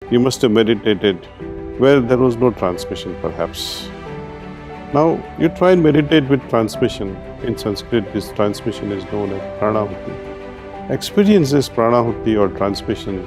You must have meditated where there was no transmission, perhaps. Now, you try and meditate with transmission. In Sanskrit, this transmission is known as Pranahuti. Experience this Pranahuti or transmission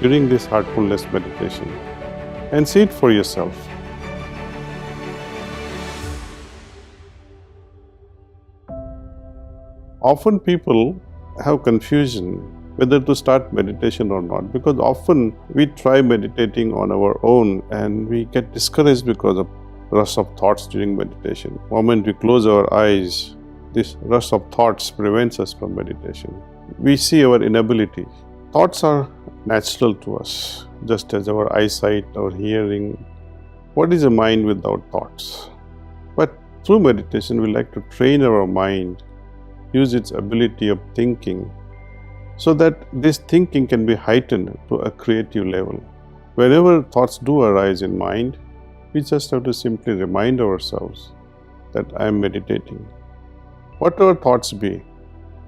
during this heartfulness meditation and see it for yourself. Often people have confusion whether to start meditation or not, because often we try meditating on our own and we get discouraged because of rush of thoughts during meditation. The moment we close our eyes, this rush of thoughts prevents us from meditation. We see our inability. Thoughts are natural to us, just as our eyesight, our hearing. What is a mind without thoughts? But through meditation, we like to train our mind, use its ability of thinking, so that this thinking can be heightened to a creative level. Whenever thoughts do arise in mind, we just have to simply remind ourselves that I am meditating. Whatever thoughts be,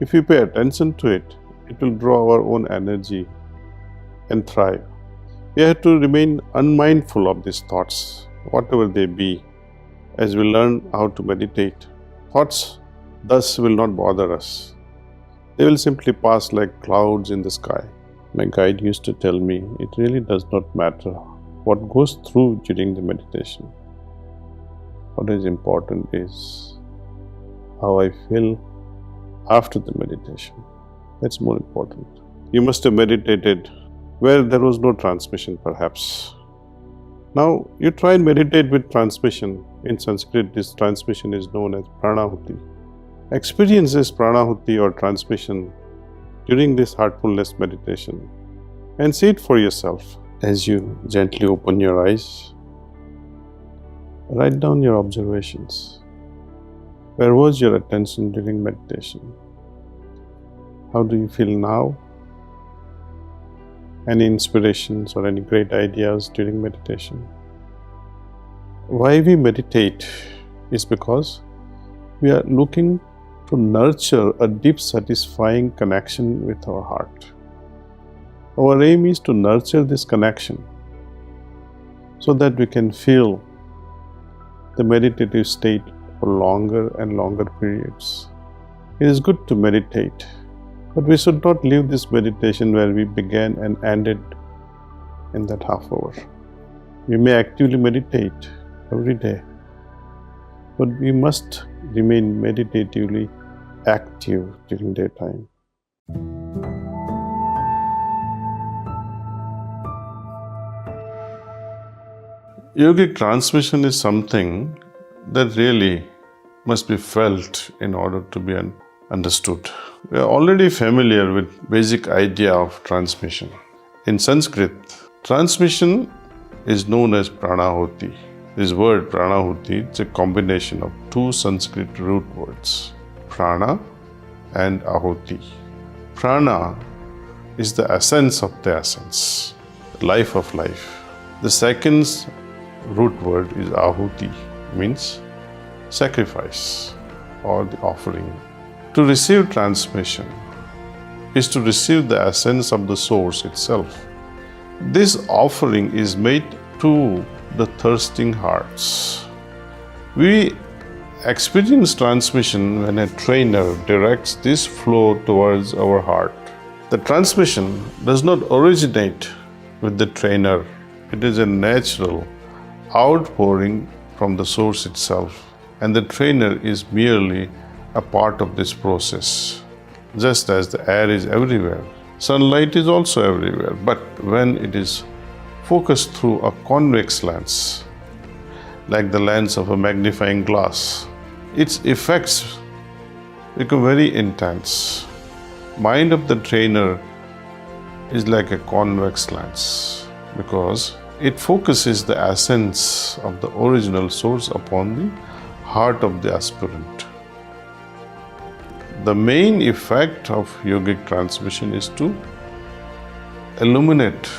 if we pay attention to it, it will draw our own energy and thrive. We have to remain unmindful of these thoughts, whatever they be, as we learn how to meditate. Thoughts thus will not bother us. They will simply pass like clouds in the sky. My guide used to tell me, it really does not matter what goes through during the meditation. What is important is how I feel after the meditation. That's more important. You must have meditated where there was no transmission, perhaps. Now, you try and meditate with transmission. In Sanskrit, this transmission is known as Pranahuti. Experience this Pranahuti or transmission during this heartfulness meditation and see it for yourself. As you gently open your eyes, write down your observations. Where was your attention during meditation? How do you feel now? Any inspirations or any great ideas during meditation? Why we meditate is because we are looking to nurture a deep, satisfying connection with our heart. Our aim is to nurture this connection so that we can feel the meditative state for longer and longer periods. It is good to meditate, but we should not leave this meditation where we began and ended in that half hour. We may actively meditate every day, but we must remain meditatively active during daytime. Yogic transmission is something that really must be felt in order to be understood. We are already familiar with basic idea of transmission. In Sanskrit, transmission is known as Pranahuti. This word Pranahuti is a combination of two Sanskrit root words, Prana and Ahuti. Prana is the essence of the essence, the life of life. The second root word is Ahuti, means sacrifice or the offering. To receive transmission is to receive the essence of the source itself. This offering is made to the thirsting hearts. We experience transmission when a trainer directs this flow towards our heart. The transmission does not originate with the trainer. It is a natural outpouring from the source itself, and the trainer is merely a part of this process. Just as the air is everywhere, sunlight is also everywhere, but when it is focused through a convex lens, like the lens of a magnifying glass, its effects become very intense. Mind of the trainer is like a convex lens because it focuses the essence of the original source upon the heart of the aspirant. The main effect of yogic transmission is to illuminate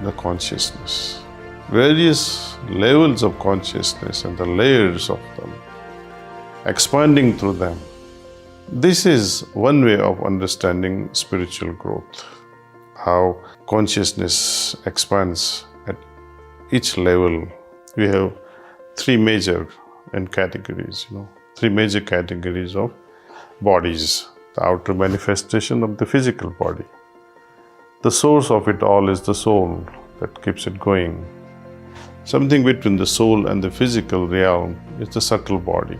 the consciousness, various levels of consciousness and the layers of them, expanding through them. This is one way of understanding spiritual growth. how consciousness expands at each level. We have three major categories, three major categories of bodies. The outer manifestation of the physical body. The source of it all is the soul that keeps it going. Something between the soul and the physical realm is the subtle body.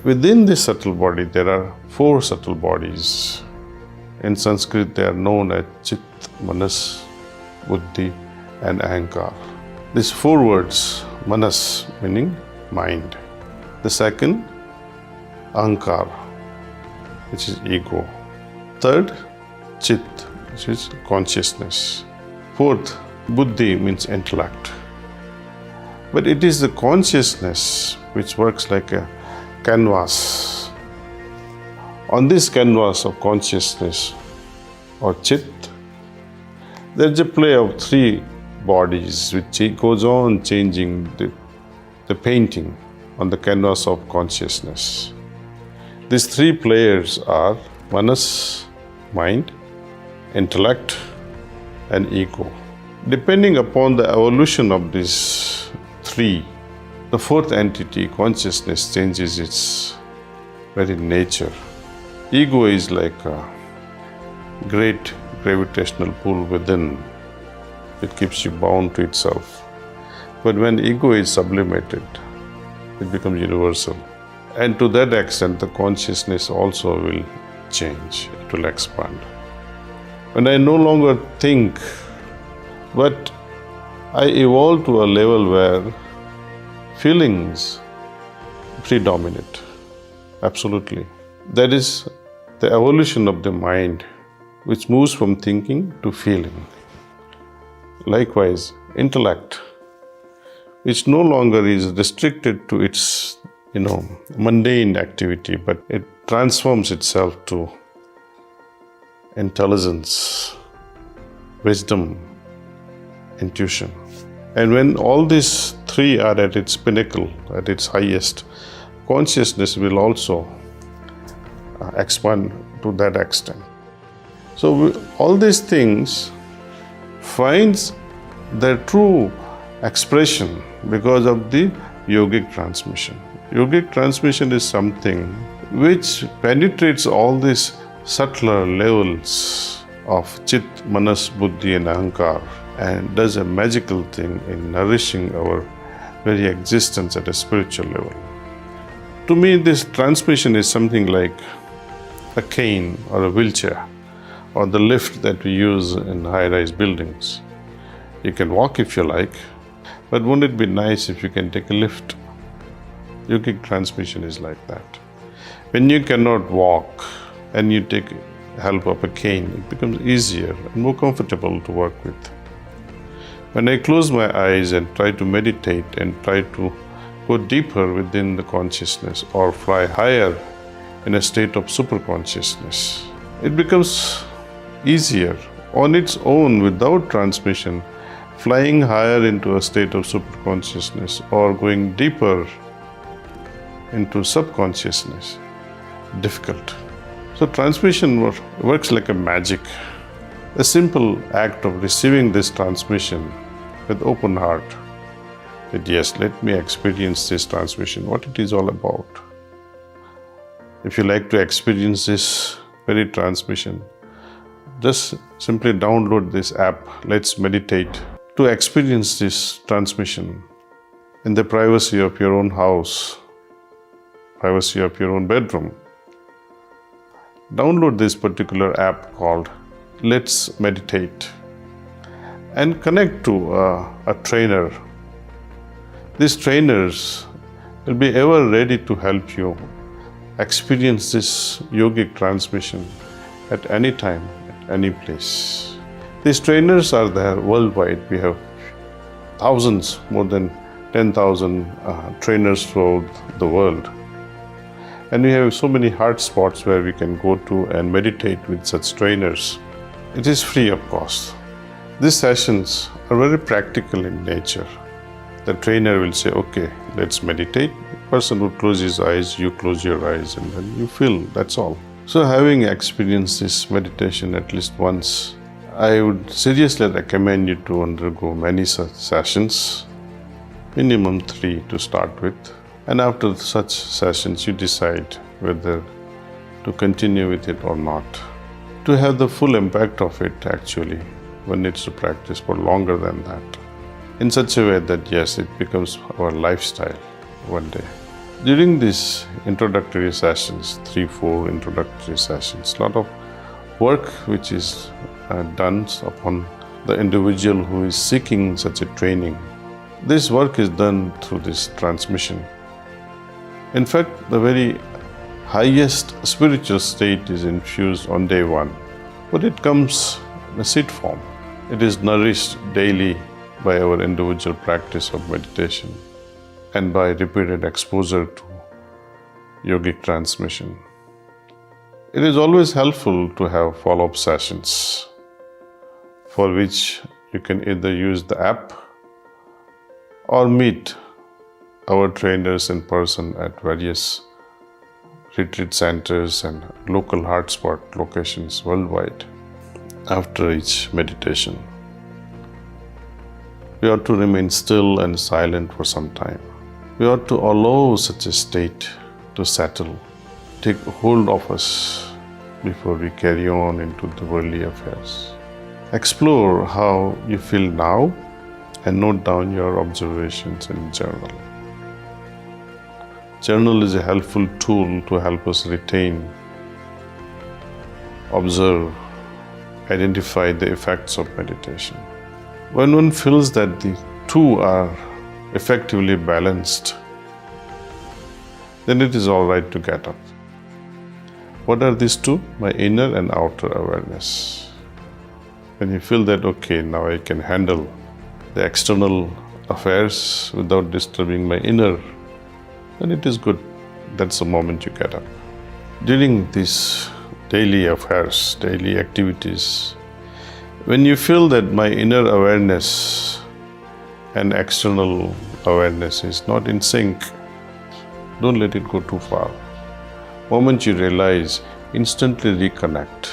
Within this subtle body, there are four subtle bodies. In Sanskrit, they are known as Chit, Manas, Buddhi, and Ahankar. These four words, Manas meaning mind. The second, Ahankar, which is ego. Third, Chit, which is consciousness. Fourth, Buddhi means intellect. But it is the consciousness which works like a canvas. On this canvas of consciousness or Chit, there is a play of three bodies which goes on changing the painting on the canvas of consciousness. These three players are Manas, mind, intellect, and ego. Depending upon the evolution of these three, the fourth entity, consciousness, changes its very nature. Ego is like a great gravitational pull within. It keeps you bound to itself. But when ego is sublimated, it becomes universal. And to that extent, the consciousness also will change. It will expand. When I no longer think, but I evolve to a level where feelings predominate. Absolutely. That is the evolution of the mind, which moves from thinking to feeling. Likewise, intellect, which no longer is restricted to its, mundane activity, but it transforms itself to intelligence, wisdom, intuition. And when all these three are at its pinnacle, at its highest, consciousness will also expand to that extent. So all these things finds their true expression because of the yogic transmission. Yogic transmission is something which penetrates all these subtler levels of Chit, Manas, Buddhi, and Ahankar, and does a magical thing in nourishing our very existence at a spiritual level. To me, this transmission is something like a cane or a wheelchair or the lift that we use in high-rise buildings. You can walk if you like, but wouldn't it be nice if you can take a lift? Yogic transmission is like that. When you cannot walk and you take help of a cane, it becomes easier and more comfortable to work with. When I close my eyes and try to meditate and try to go deeper within the consciousness or fly higher in a state of superconsciousness, it becomes easier on its own without transmission, flying higher into a state of superconsciousness or going deeper into subconsciousness. Difficult. So transmission works like a magic. A simple act of receiving this transmission with open heart, that yes, let me experience this transmission, what it is all about. If you like to experience this very transmission, just simply download this app, Let's Meditate, to experience this transmission in the privacy of your own house, privacy of your own bedroom. Download this particular app called Let's Meditate and connect to a trainer. These trainers will be ever ready to help you experience this yogic transmission at any time, at any place. These trainers are there worldwide. We have thousands, more than 10,000 trainers throughout the world. And we have so many hot spots where we can go to and meditate with such trainers. It is free of cost. These sessions are very practical in nature. The trainer will say, okay, let's meditate. The person would close his eyes, you close your eyes, and then you feel, that's all. So having experienced this meditation at least once, I would seriously recommend you to undergo many such sessions, minimum 3 to start with. And after such sessions, you decide whether to continue with it or not. To have the full impact of it, actually, one needs to practice for longer than that. In such a way that, yes, it becomes our lifestyle one day. During these introductory sessions, 3-4 introductory sessions, a lot of work which is done upon the individual who is seeking such a training. This work is done through this transmission. In fact, the very highest spiritual state is infused on day 1, but it comes in a seed form. It is nourished daily by our individual practice of meditation and by repeated exposure to yogic transmission. It is always helpful to have follow-up sessions, for which you can either use the app or meet our trainers in person at various retreat centers and local hotspot locations worldwide after each meditation. We ought to remain still and silent for some time. We ought to allow such a state to settle, take hold of us before we carry on into the worldly affairs. Explore how you feel now and note down your observations in journal. Journal is a helpful tool to help us retain, observe, identify the effects of meditation. When one feels that the two are effectively balanced, then it is all right to get up. What are these two? My inner and outer awareness. When you feel that, okay, now I can handle the external affairs without disturbing my inner, then it is good. That's the moment you get up. During these daily affairs, daily activities, when you feel that my inner awareness and external awareness is not in sync, don't let it go too far. Moment you realize, instantly reconnect.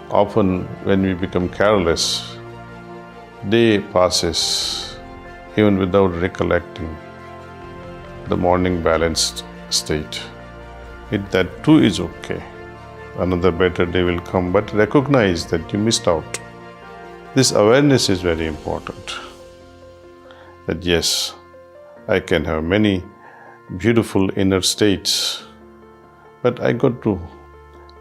Often when we become careless, day passes even without recollecting the morning balanced state. That too is okay. Another better day will come, but recognize that you missed out. This awareness is very important. That yes, I can have many beautiful inner states, but I got to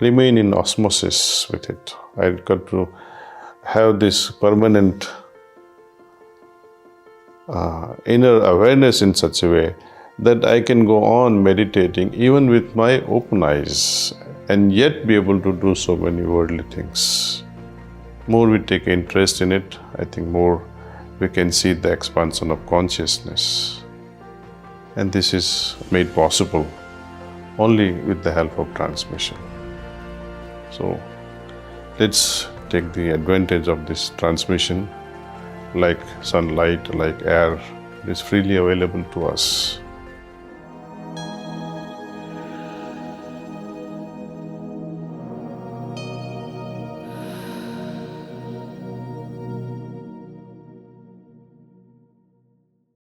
remain in osmosis with it. I got to have this permanent inner awareness in such a way that I can go on meditating even with my open eyes and yet be able to do so many worldly things. More we take interest in it, I think more we can see the expansion of consciousness. And this is made possible only with the help of transmission. So let's take the advantage of this transmission, like sunlight, like air. It is freely available to us.